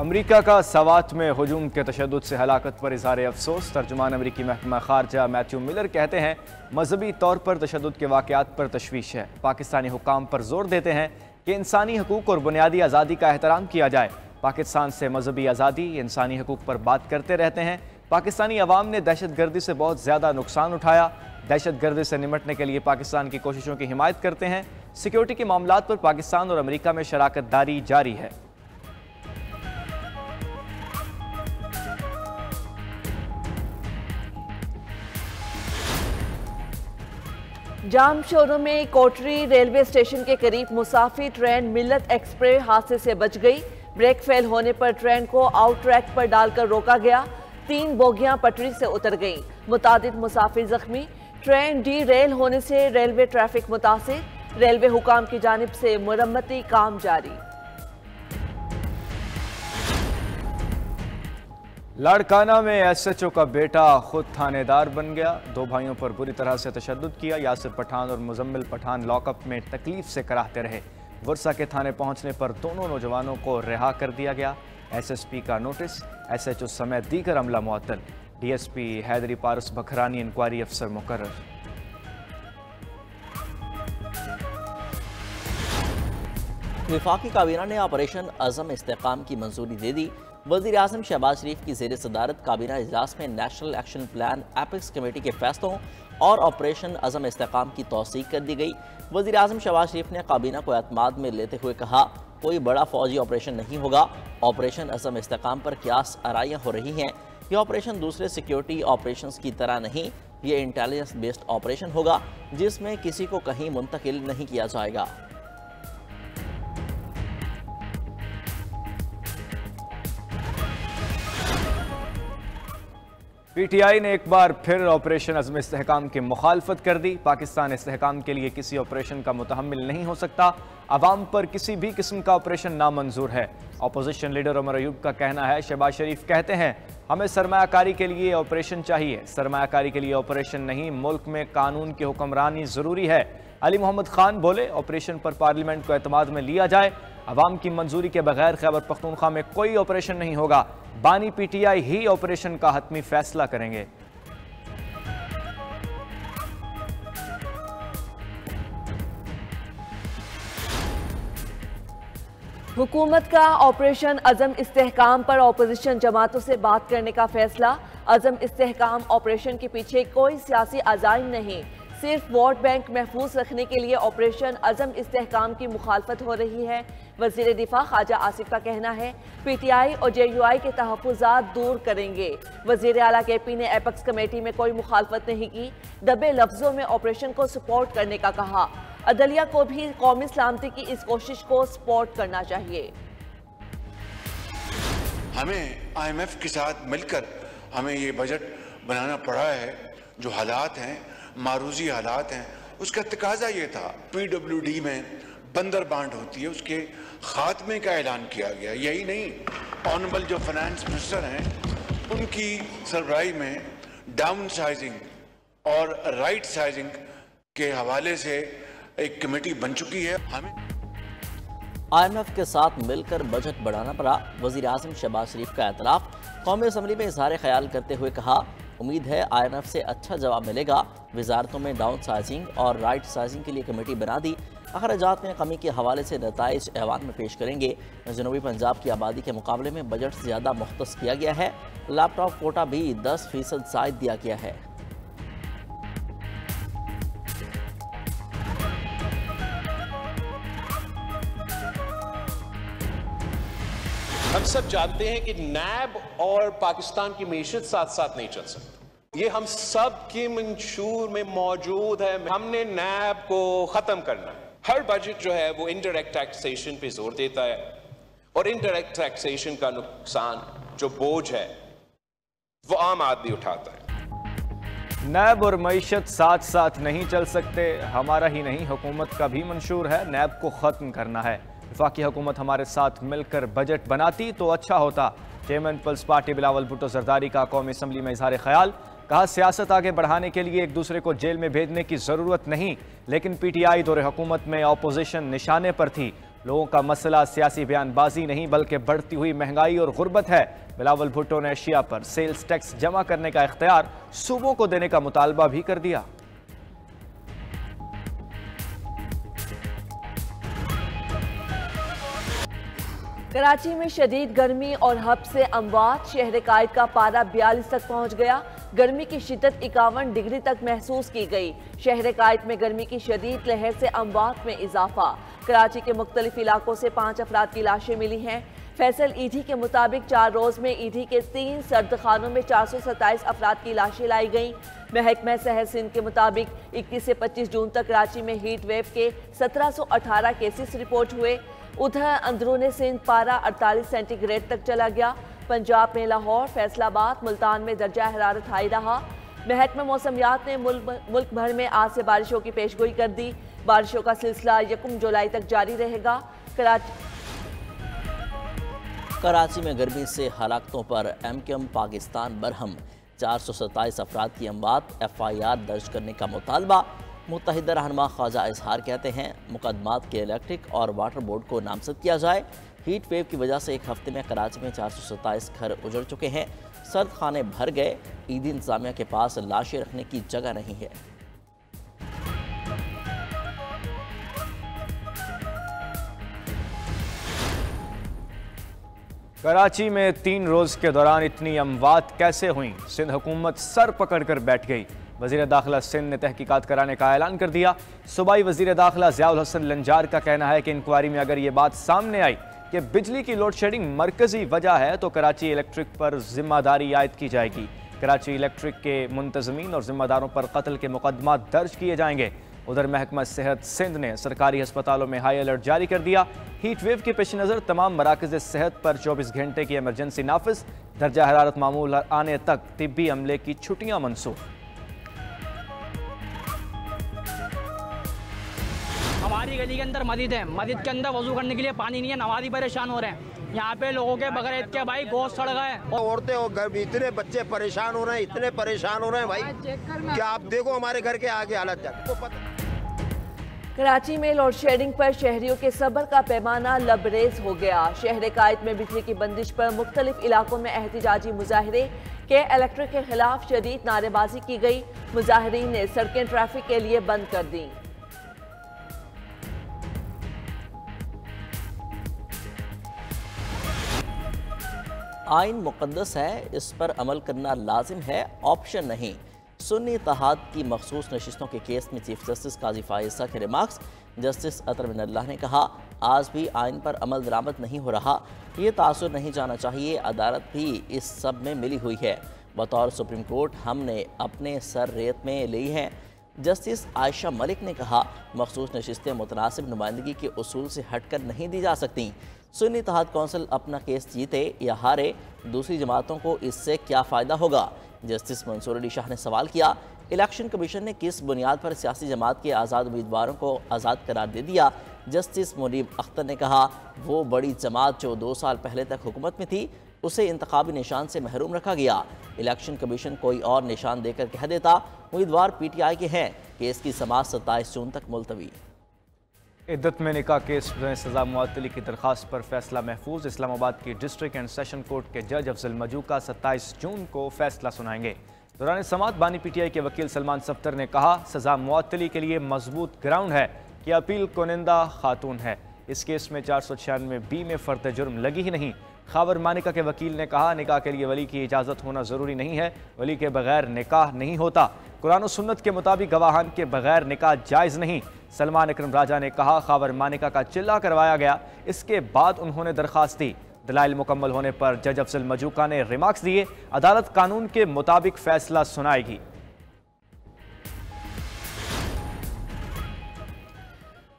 अमरीका का सवात में हुजूम के तशद्दुद से हलाकत पर इज़हार अफसोस। तर्जुमान अमरीकी महकमा खारजा मैथ्यू मिलर कहते हैं मजहबी तौर पर तशद्दुद के वाक़यात पर तशवीश है। पाकिस्तानी हुकाम पर जोर देते हैं कि इंसानी हकूक़ और बुनियादी आज़ादी का एहतराम किया जाए। पाकिस्तान से मजहबी आज़ादी, इंसानी हकूक़ पर बात करते रहते हैं। पाकिस्तानी अवाम ने दहशत गर्दी से बहुत ज़्यादा नुकसान उठाया। दहशत गर्दी से निमटने के लिए पाकिस्तान की कोशिशों की हिमायत करते हैं। सिक्योरिटी के मामलात पर पाकिस्तान और अमरीका में शराकत दारी जारी है। जाम शोरों में कोटरी रेलवे स्टेशन के करीब मुसाफिर ट्रेन मिल्लत एक्सप्रेस हादसे से बच गई। ब्रेक फेल होने पर ट्रेन को आउट ट्रैक पर डालकर रोका गया। 3 बोगियां पटरी से उतर गईं। मुतादिद मुसाफिर जख्मी। ट्रेन डी रेल होने से रेलवे ट्रैफिक मुतासिर। रेलवे हुकाम की जानिब से मुरम्मती काम जारी। लाड़काना में एसएचओ का बेटा खुद थानेदार बन गया। 2 भाइयों पर बुरी तरह से तशद्दुद किया। यासिर पठान और मुजम्मिल पठान लॉकअप में तकलीफ से कराहते रहे। वर्सा के थाने पहुंचने पर दोनों नौजवानों को रिहा कर दिया गया। एसएसपी का नोटिस, एसएचओ समेत दीगर अमला मुअत्तल। डीएसपी हैदरी पारस बखरानी इंक्वायरी अफसर मुकर्रर। वफाकी काबीना ने ऑपरेशन अज़म इस्तेकाम की मंजूरी दे दी। वज़ीर आज़म शहबाज शरीफ की ज़ेर सदारत काबीना इजलास में national action plan apex committee के फैसलों और ऑपरेशन अज़म इस्तेकाम की तौसीक कर दी गई। वज़ीर आज़म शहबाज शरीफ ने काबीना को एतमाद में लेते हुए कहा, कोई बड़ा फौजी ऑपरेशन नहीं होगा। ऑपरेशन अज़म इस्तेकाम पर क्यास आराइयाँ हो रही हैं। यह ऑपरेशन दूसरे सिक्योरिटी ऑपरेशन की तरह नहीं, ये इंटेलिजेंस बेस्ड ऑपरेशन होगा जिसमें किसी को कहीं मुंतकिल नहीं किया जाएगा। पीटीआई ने एक बार फिर ऑपरेशन अज़्म इस्तेहकाम की मुखालफत कर दी। पाकिस्तान इस्तेहकाम के लिए किसी ऑपरेशन का मुतहम्मिल नहीं हो सकता। अवाम पर किसी भी किस्म का ऑपरेशन नामंजूर है। अपोजिशन लीडर उमर अयूब का कहना है, शहबाज शरीफ कहते हैं हमें सरमायाकारी के लिए ऑपरेशन चाहिए, सरमायाकारी के लिए ऑपरेशन नहीं, मुल्क में कानून की हुक्मरानी ज़रूरी है। अली मोहम्मद खान बोले, ऑपरेशन पर पार्लियामेंट को एतमाद में लिया जाए। अवाम की मंजूरी के बगैर खैबर पख्तूनख्वा में कोई ऑपरेशन नहीं होगा। बानी पीटीआई ही ऑपरेशन का हतमी फैसला करेंगे। हुकूमत का ऑपरेशन अज़म इस्तेहकाम पर अपोजिशन जमातों से बात करने का फैसला। अज़म इस्तेहकाम ऑपरेशन के पीछे कोई सियासी अज़ाइम नहीं, सिर्फ वोट बैंक महफूज रखने के लिए ऑपरेशन अज़म इस्तेहकाम की मुखालफत हो रही है। वज़ीर दिफा ख्वाजा आसिफ का कहना है, पीटीआई और जेयूआई के तहफ़्फ़ुज़ात दूर करेंगे। वज़ीर आला केपी ने एपेक्स कमेटी में कोई मुखालफत नहीं की, दबे लफ्ज़ों में ऑपरेशन को सपोर्ट करने का कहा। अदलिया को भी कौमी सलामती की इस कोशिश को सपोर्ट करना चाहिए। हमें IMF के साथ मिलकर हमें ये बजट बनाना पड़ा है। जो हालात हैं, मारूजी हालात हैं, उसका तकाजा ये था। PWD में बंदर बांट होती है, उसके खात्मे का ऐलान किया गया। यही नहीं, ऑनरेबल जो फाइनेंस मिनिस्टर हैं उनकी सरबराही में डाउन साइजिंग और राइट साइजिंग के हवाले से एक कमेटी बन चुकी है। हमें IMF के साथ मिलकर बजट बढ़ाना पड़ा। वज़ीर आज़म शहबाज शरीफ का एतराफ़। कौमी असम्बली में इज़हार ख्याल करते हुए कहा, उम्मीद है IMF से अच्छा जवाब मिलेगा। वजारतों में डाउन साइजिंग और राइट साइजिंग के लिए कमेटी बना दी। अखराजात में कमी के हवाले से नताइज ऐवान में पेश करेंगे। जनूबी पंजाब की आबादी के मुकाबले में बजट ज़्यादा मुख्तस किया गया है। लैपटॉप कोटा भी 10% ज़ायद दिया गया है। हम सब जानते हैं कि नैब और पाकिस्तान की मीशत साथ साथ नहीं चल सकती। ये हम सब की मंशूर में मौजूद है। हमने नैब को खत्म करना है। हर बजट जो है वो इनडायरेक्ट टैक्सेशन पे जोर देता है और इनडायरेक्ट टैक्सेशन का नुकसान, जो बोझ है, वो आम आदमी उठाता है। नैब और मईशत साथ साथ नहीं चल सकते। हमारा ही नहीं, हुकूमत का भी मंशूर है नैब को ख़त्म करना है। वफाकी हुकूमत हमारे साथ मिलकर बजट बनाती तो अच्छा होता। चेयरमैन पीपल्स पार्टी बिलावल भुट्टो जरदारी का कौमी असम्बली में इज़हार ख्याल। कहा, सियासत आगे बढ़ाने के लिए एक दूसरे को जेल में भेजने की ज़रूरत नहीं, लेकिन PTI दौरे हुकूमत में अपोजिशन निशाने पर थी। लोगों का मसला सियासी बयानबाजी नहीं बल्कि बढ़ती हुई महंगाई और गुर्बत है। बिलावल भुट्टो ने एशिया पर सेल्स टैक्स जमा करने का इख्तियार सूबों को देने का मुतालबा भी कर दिया। कराची में शदीद गर्मी और हब से अमवात, शहर कायद का पारा 42 तक पहुंच गया। गर्मी की शिद्दत 51 डिग्री तक महसूस की गई। शहर कायद में गर्मी की शदीद लहर से अमवात में इजाफा। कराची के मुख्तलिफ इलाकों से 5 अफराद की लाशें मिली हैं। फैसल ईडी के मुताबिक 4 रोज में ईडी के 3 सर्द खानों में 427 अफराद की लाशें लाई गईं। महकमा सेहत सिंध के मुताबिक 21 से 25 जून तक कराची में हीट वेव के 1718 केसेस रिपोर्ट हुए। उधर अंदरूनी सिंध पारा 48 सेंटीग्रेड तक चला गया। पंजाब में लाहौर, फैसलाबाद, मुल्तान में दर्जा हरारत हाई रहा। महकमा मौसमियात ने मुल्क भर में आज से बारिशों की पेशगोई कर दी। बारिशों का सिलसिला 1 जुलाई तक जारी रहेगा। कराची में गर्मी से हलाकतों पर MQM पाकिस्तान बरहम, 427 अफराद की अमवात, FIR दर्ज करने का मुतालबा। मुत्तहिदा रहनुमा ख्वाजा इजहार कहते हैं मुकदमात के इलेक्ट्रिक और वाटर बोर्ड को नामजद किया जाए। हीट वेव की वजह से एक हफ्ते में कराची में 427 घर उजड़ चुके हैं। सर्द खाने भर गए। ईदी इंतजामिया के पास लाशें रखने की जगह नहीं है। कराची में 3 रोज के दौरान इतनी अमवात कैसे हुई? सिंध हुकूमत सर पकड़कर बैठ गई। वजीर दाखिला सिंध ने तहकीकात कराने का ऐलान कर दिया। सूबाई वजीर दाखिला ज़ियाउल हसन लंजार का कहना है कि इंक्वायरी में अगर ये बात सामने आई कि बिजली की लोड शेडिंग मरकजी वजह है तो कराची इलेक्ट्रिक पर जिम्मेदारी आयद की जाएगी। कराची इलेक्ट्रिक के मुंतजमीन और जिम्मेदारों पर कत्ल के मुकदमा दर्ज किए जाएंगे। उधर महकमा सेहत सिंध ने सरकारी अस्पतालों में हाई अलर्ट जारी कर दिया। हीट वेव के पेश नज़र तमाम मराकज़ सेहत पर 24 घंटे की इमरजेंसी नाफिज। दर्जा हरारत मामूल आने तक तिब्बी अमले की छुट्टियाँ मनसूख। हमारी गली के अंदर मस्जिद है, मस्जिद के अंदर वजू करने के लिए पानी नहीं है, नमाजी परेशान हो रहे हैं। यहाँ पे लोगों के बगैर ईद के भाई गोश्त सड़ गए। औरतें और घर इतने बच्चे परेशान हो रहे हैं, इतने परेशान हो रहे हैं भाई, क्या आप देखो हमारे घर के आगे हालत है। कराची में लोड शेडिंग पर शहरियों के सब्र का पैमाना लबरेज हो गया। शहर कायद में बिजली की बंदिश पर मुख्तलिफ इलाकों में एहतजाजी मुजाहरे के इलेक्ट्रिक के खिलाफ शदीद नारेबाजी की गई। मुजाहरीन ने सड़कें ट्रैफिक के लिए बंद कर दी। आइन मुक़द्दस है, इस पर अमल करना लाजिम है, ऑप्शन नहीं। सुन्नी इत्तेहाद की मखसूस नशिस्तों के केस में चीफ जस्टिस काजी फायज़ा के रिमार्क्स। जस्टिस अतर मिनल्लाह ने कहा आज भी आइन पर अमल दरामद नहीं हो रहा, ये तासुर नहीं जाना चाहिए। अदालत भी इस सब में मिली हुई है। बतौर सुप्रीम कोर्ट हमने अपने सर रेत में ली हैं। जस्टिस आयशा मलिक ने कहा मखसूस नशिस्तें मुतनासिब नुमाइंदगी के उसूल से हटकर नहीं दी जा सकती। सुन्नी इत्तेहाद कौंसिल अपना केस जीते या हारे, दूसरी जमातों को इससे क्या फ़ायदा होगा? जस्टिस मंसूर अली शाह ने सवाल किया इलेक्शन कमीशन ने किस बुनियाद पर सियासी जमात के आज़ाद उम्मीदवारों को आज़ाद करार दे दिया? जस्टिस मुनीब अख्तर ने कहा वो बड़ी जमात जो 2 साल पहले तक हुकूमत में थी उसे इंतखाबी निशान से महरूम रखा गया। इलेक्शन कमीशन कोई और निशान देकर कह देता उम्मीदवार PTI के हैं। केस की समाअत 27 जून तक मुलतवी। इद्दत में निकाह केस में सजा मुअत्तली की दरख्वास्त पर फैसला महफूज। इस्लामाबाद की डिस्ट्रिक्ट एंड सेशन कोर्ट के जज अफजल मजूका 27 जून को फैसला सुनाएंगे। दौरान समाअत बानी PTI के वकील सलमान सफ्तर ने कहा सजा मुअत्तली के लिए मजबूत ग्राउंड है कि अपील कुनिंदा खातून है। इस केस में 496B में फर्द जुर्म लगी ही नहीं। खावर मानिका के वकील ने कहा निकाह के लिए वली की इजाज़त होना ज़रूरी नहीं है, वली के बगैर निकाह नहीं होता। कुरान और सुन्नत के मुताबिक गवाहान के बगैर निकाह जायज़ नहीं। सलमान अकरम राजा ने कहा खावर मानिका का चिल्ला करवाया गया, इसके बाद उन्होंने दरख्वास्त दी। दलाइल मुकम्मल होने पर जज अफजल मजूका ने रिमार्क्स दिए, अदालत कानून के मुताबिक फैसला सुनाएगी।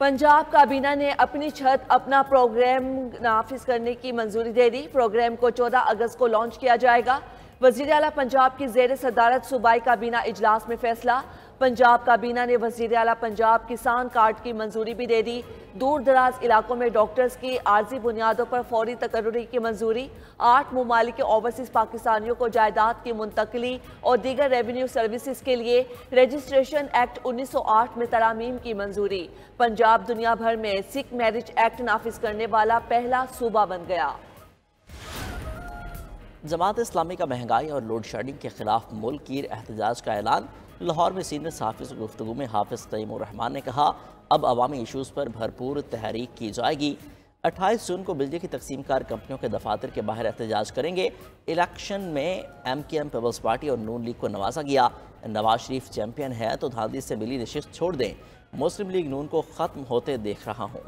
पंजाब काबीना ने अपनी छत अपना प्रोग्राम नाफिज करने की मंजूरी दे दी। प्रोग्राम को 14 अगस्त को लॉन्च किया जाएगा। वज़ीर आला पंजाब की ज़ेर सदारत सूबाई काबीना इजलास में फैसला। पंजाब काबीना ने वज़ीर आला पंजाब किसान कार्ड की मंजूरी भी दे दी। दूर दराज इलाकों में डॉक्टर्स की आर्जी बुनियादों पर फौरी तकर्रुरी की मंजूरी। 8 ममालिक के ओवरसीज पाकिस्तानियों को जायदाद की मुंतकली और दीगर रेवेन्यू सर्विसेज के लिए रजिस्ट्रेशन एक्ट 1908 में तरामीम की मंजूरी। पंजाब दुनिया भर में सिख मैरिज एक्ट नाफिज करने वाला पहला सूबा बन गया। जमात इस्लामी का महंगाई और लोड शेडिंग के खिलाफ मुल्क की एहतजाज का ऐलान। लाहौर में सीनियर सहाफ़ी से गुफ्तगू में हाफिज़ तैमूर रहमान ने कहा, अब अवामी इशूज़ पर भरपूर तहरीक की जाएगी। 28 जून को बिजली की तकसीमकार कंपनियों के दफातर के बाहर एहतजाज करेंगे। इलेक्शन में MKM पीपल्स पार्टी और नून लीग को नवाजा गया। नवाज शरीफ चैंपियन है तो धांधली से मिली नशिस्त छोड़ दें। मुस्लिम लीग नून को ख़त्म होते देख रहा हूँ।